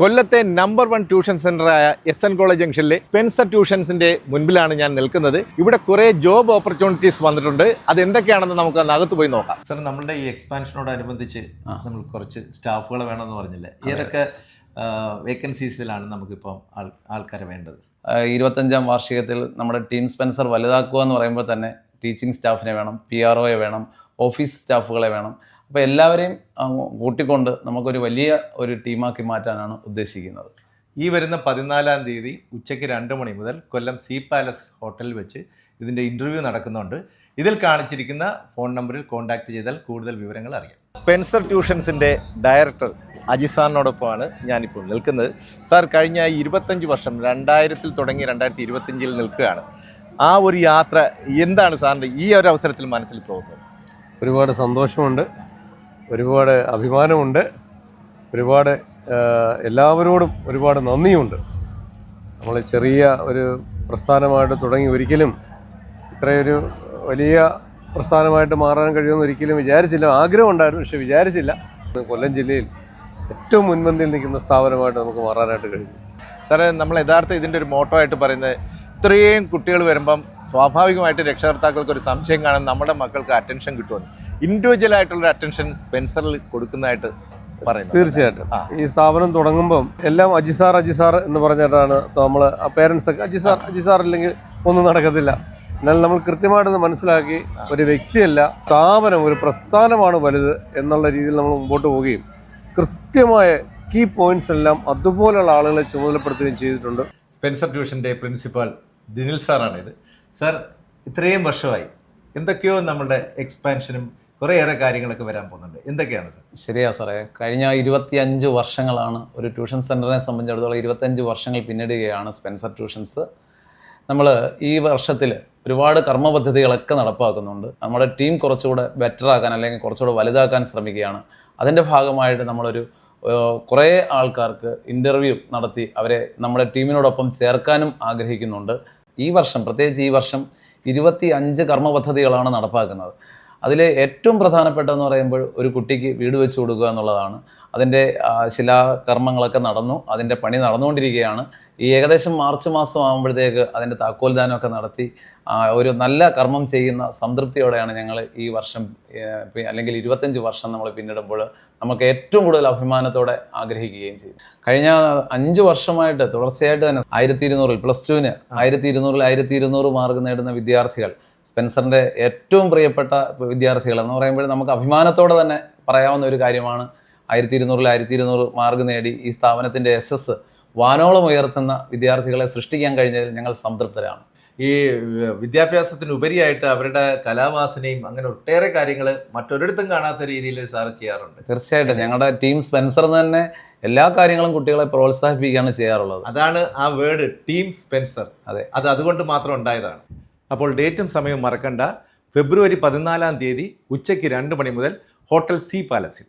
കൊല്ലത്തെ number 1 tuition സെന്ററായ SN college ജംഗ്ഷനിലെ സ്പെൻസർ ട്യൂഷൻസിന്റെ മുൻപിലാണ് ഞാൻ നിൽക്കുന്നത്. ഇവിടെ കുറേ ജോബ് ഓപ്പർച്യൂണിറ്റീസ് വന്നിട്ടുണ്ട്. അത് എന്തൊക്കെയാണെന്ന് നമുക്ക് അകത്ത് പോയി നോക്കാം. സാർ, നമ്മുടെ ഈ എക്സ്പാൻഷനോടനുബന്ധിച്ച് നമ്മൾ കുറച്ച് സ്റ്റാഫുകളെ വേണമെന്ന് പറഞ്ഞില്ലേ, ഏതൊക്കെ വേക്കൻസീസിലാണ് നമുക്കിപ്പം ആൾക്കാരെ വേണ്ടത്? 25ാം വാർഷികത്തിൽ നമ്മുടെ ടീം സ്പെൻസർ വലുതാക്കുക എന്ന് പറയുമ്പോൾ തന്നെ ടീച്ചിങ് സ്റ്റാഫിനെ വേണം, PROയെ വേണം, ഓഫീസ് സ്റ്റാഫുകളെ വേണം. അപ്പോൾ എല്ലാവരെയും കൂട്ടിക്കൊണ്ട് നമുക്കൊരു വലിയ ഒരു ടീമാക്കി മാറ്റാനാണ് ഉദ്ദേശിക്കുന്നത്. ഈ വരുന്ന 14-ാം തീയതി ഉച്ചയ്ക്ക് 2 മണി മുതൽ കൊല്ലം സീ പാലസ് ഹോട്ടലിൽ വെച്ച് ഇതിൻ്റെ ഇൻ്റർവ്യൂ നടക്കുന്നുണ്ട്. ഇതിൽ കാണിച്ചിരിക്കുന്ന ഫോൺ നമ്പറിൽ കോൺടാക്റ്റ് ചെയ്താൽ കൂടുതൽ വിവരങ്ങൾ അറിയാം. സ്പെൻസർ ട്യൂഷൻസിൻ്റെ ഡയറക്ടർ അജി സാറിനോടൊപ്പമാണ് ഞാനിപ്പോൾ നിൽക്കുന്നത്. സാർ, കഴിഞ്ഞ 25 വർഷം 2000-ൽ തുടങ്ങി 2025-ൽ നിൽക്കുകയാണ്. ആ ഒരു യാത്ര എന്താണ് സാറിൻ്റെ ഈ ഒരു അവസരത്തിൽ മനസ്സിൽ തോന്നുന്നത്? ഒരുപാട് സന്തോഷമുണ്ട്, ഒരുപാട് അഭിമാനമുണ്ട്, ഒരുപാട് എല്ലാവരോടും ഒരുപാട് നന്ദിയുണ്ട്. നമ്മൾ ചെറിയ ഒരു പ്രസ്ഥാനമായിട്ട് തുടങ്ങി ഒരിക്കലും ഇത്രയൊരു വലിയ പ്രസ്ഥാനമായിട്ട് മാറാൻ കഴിയുമെന്ന് ഒരിക്കലും വിചാരിച്ചില്ല. ആഗ്രഹം ഉണ്ടായിരുന്നു, പക്ഷെ വിചാരിച്ചില്ല. കൊല്ലം ജില്ലയിൽ ഏറ്റവും മുൻപന്തിയിൽ നിൽക്കുന്ന സ്ഥാപനമായിട്ട് നമുക്ക് മാറാനായിട്ട് കഴിഞ്ഞു. സാറേ, നമ്മൾ യഥാർത്ഥം ഇതിൻ്റെ ഒരു മോട്ടോ ആയിട്ട് പറയുന്നത്, ഇത്രയും കുട്ടികൾ വരുമ്പം സ്വാഭാവികമായിട്ട് രക്ഷകർത്താക്കൾക്ക് ഒരു സംശയം കാണും, നമ്മുടെ മക്കൾക്ക് അറ്റൻഷൻ കിട്ടുമെന്ന്. ഇൻഡിവിജ്വൽ ആയിട്ടുള്ള അറ്റൻഷൻ സ്പെൻസറിൽ കൊടുക്കുന്നതായിട്ട് പറയുന്നത്. തീർച്ചയായിട്ടും ഈ സ്ഥാപനം തുടങ്ങുമ്പം എല്ലാം അജി സാർ എന്ന് പറഞ്ഞിട്ടാണ് നമ്മൾ പേരൻസൊക്കെ അജി സാർ ഇല്ലെങ്കിൽ ഒന്നും നടക്കത്തില്ല. എന്നാൽ നമ്മൾ കൃത്യമായിട്ടൊന്ന് മനസ്സിലാക്കി ഒരു വ്യക്തിയല്ല, സ്ഥാപനം ഒരു പ്രസ്ഥാനമാണ് വലുത് എന്നുള്ള രീതിയിൽ നമ്മൾ മുമ്പോട്ട് പോവുകയും കൃത്യമായ കീ പോയിന്റ്സ് എല്ലാം അതുപോലെയുള്ള ആളുകളെ ചുമതലപ്പെടുത്തുകയും ചെയ്തിട്ടുണ്ട്. സ്പെൻസർ ട്യൂഷൻ്റെ പ്രിൻസിപ്പാൾ ദിനിൽ സാറാണിത്. സാർ, ഇത്രയും വർഷമായി എന്തൊക്കെയോ നമ്മളുടെ എക്സ്പാൻഷനും കുറേയേറെ കാര്യങ്ങളൊക്കെ വരാൻ പോകുന്നുണ്ട്. എന്തൊക്കെയാണ് സാർ? ശരിയാ സാറേ, കഴിഞ്ഞ 25 വർഷങ്ങളാണ് ഒരു ട്യൂഷൻ സെൻ്ററിനെ സംബന്ധിച്ചിടത്തോളം. 25 വർഷങ്ങൾ പിന്നിടുകയാണ് സ്പെൻസർ ട്യൂഷൻസ്. നമ്മൾ ഈ വർഷത്തിൽ ഒരുപാട് കർമ്മ പദ്ധതികളൊക്കെ നടപ്പാക്കുന്നുണ്ട്. നമ്മുടെ ടീം കുറച്ചുകൂടെ ബെറ്ററാക്കാൻ അല്ലെങ്കിൽ കുറച്ചുകൂടെ വലുതാക്കാൻ ശ്രമിക്കുകയാണ്. അതിൻ്റെ ഭാഗമായിട്ട് നമ്മളൊരു കുറേ ആൾക്കാർക്ക് ഇൻ്റർവ്യൂ നടത്തി അവരെ നമ്മുടെ ടീമിനോടൊപ്പം ചേർക്കാനും ആഗ്രഹിക്കുന്നുണ്ട്. ഈ വർഷം, പ്രത്യേകിച്ച് ഈ വർഷം 25 കർമ്മ പദ്ധതികളാണ് നടപ്പാക്കുന്നത്. അതിൽ ഏറ്റവും പ്രധാനപ്പെട്ടതെന്ന് പറയുമ്പോൾ ഒരു കുട്ടിക്ക് വീട് വെച്ച് കൊടുക്കുക എന്നുള്ളതാണ്. അതിൻ്റെ ശിലാകർമ്മങ്ങളൊക്കെ നടന്നു, അതിൻ്റെ പണി നടന്നുകൊണ്ടിരിക്കുകയാണ്. ഈ ഏകദേശം മാർച്ച് മാസം ആകുമ്പോഴത്തേക്ക് അതിൻ്റെ താക്കോൽദാനമൊക്കെ നടത്തി ഒരു നല്ല കർമ്മം ചെയ്യുന്ന സംതൃപ്തിയോടെയാണ് ഞങ്ങൾ ഈ വർഷം അല്ലെങ്കിൽ 25 വർഷം നമ്മൾ പിന്നിടുമ്പോൾ നമുക്ക് ഏറ്റവും കൂടുതൽ അഭിമാനത്തോടെ ആഗ്രഹിക്കുകയും ചെയ്തു. കഴിഞ്ഞ 5 വർഷമായിട്ട് തുടർച്ചയായിട്ട് തന്നെ 1200-ൽ +2-ന് 1200-ൽ മാർക്ക് നേടുന്ന വിദ്യാർത്ഥികൾ, സ്പെൻസറിൻ്റെ ഏറ്റവും പ്രിയപ്പെട്ട വിദ്യാർത്ഥികൾ എന്ന് പറയുമ്പോൾ നമുക്ക് അഭിമാനത്തോടെ തന്നെ പറയാവുന്ന ഒരു കാര്യമാണ്. 1200-ൽ മാർക്ക് നേടി ഈ സ്ഥാപനത്തിൻ്റെ യശസ് വാനോളം ഉയർത്തുന്ന വിദ്യാർത്ഥികളെ സൃഷ്ടിക്കാൻ കഴിഞ്ഞതിൽ ഞങ്ങൾ സംതൃപ്തരാണ്. ഈ വിദ്യാഭ്യാസത്തിനുപരിയായിട്ട് അവരുടെ കലാവാസനയും അങ്ങനെ ഒട്ടേറെ കാര്യങ്ങൾ മറ്റൊരിടത്തും കാണാത്ത രീതിയിൽ സാർ ചെയ്യാറുണ്ട്. തീർച്ചയായിട്ടും ഞങ്ങളുടെ ടീം സ്പെൻസർ തന്നെ എല്ലാ കാര്യങ്ങളും കുട്ടികളെ പ്രോത്സാഹിപ്പിക്കുകയാണ് ചെയ്യാറുള്ളത്. അതാണ് ആ വേർഡ് ടീം സ്പെൻസർ. അതെ, അത് അതുകൊണ്ട് മാത്രം ഉണ്ടായതാണ്. അപ്പോൾ ഡേറ്റും സമയവും മറക്കണ്ട. ഫെബ്രുവരി 14-ാം തീയതി ഉച്ചയ്ക്ക് 2 മണി മുതൽ ഹോട്ടൽ സീ പാലസിൽ.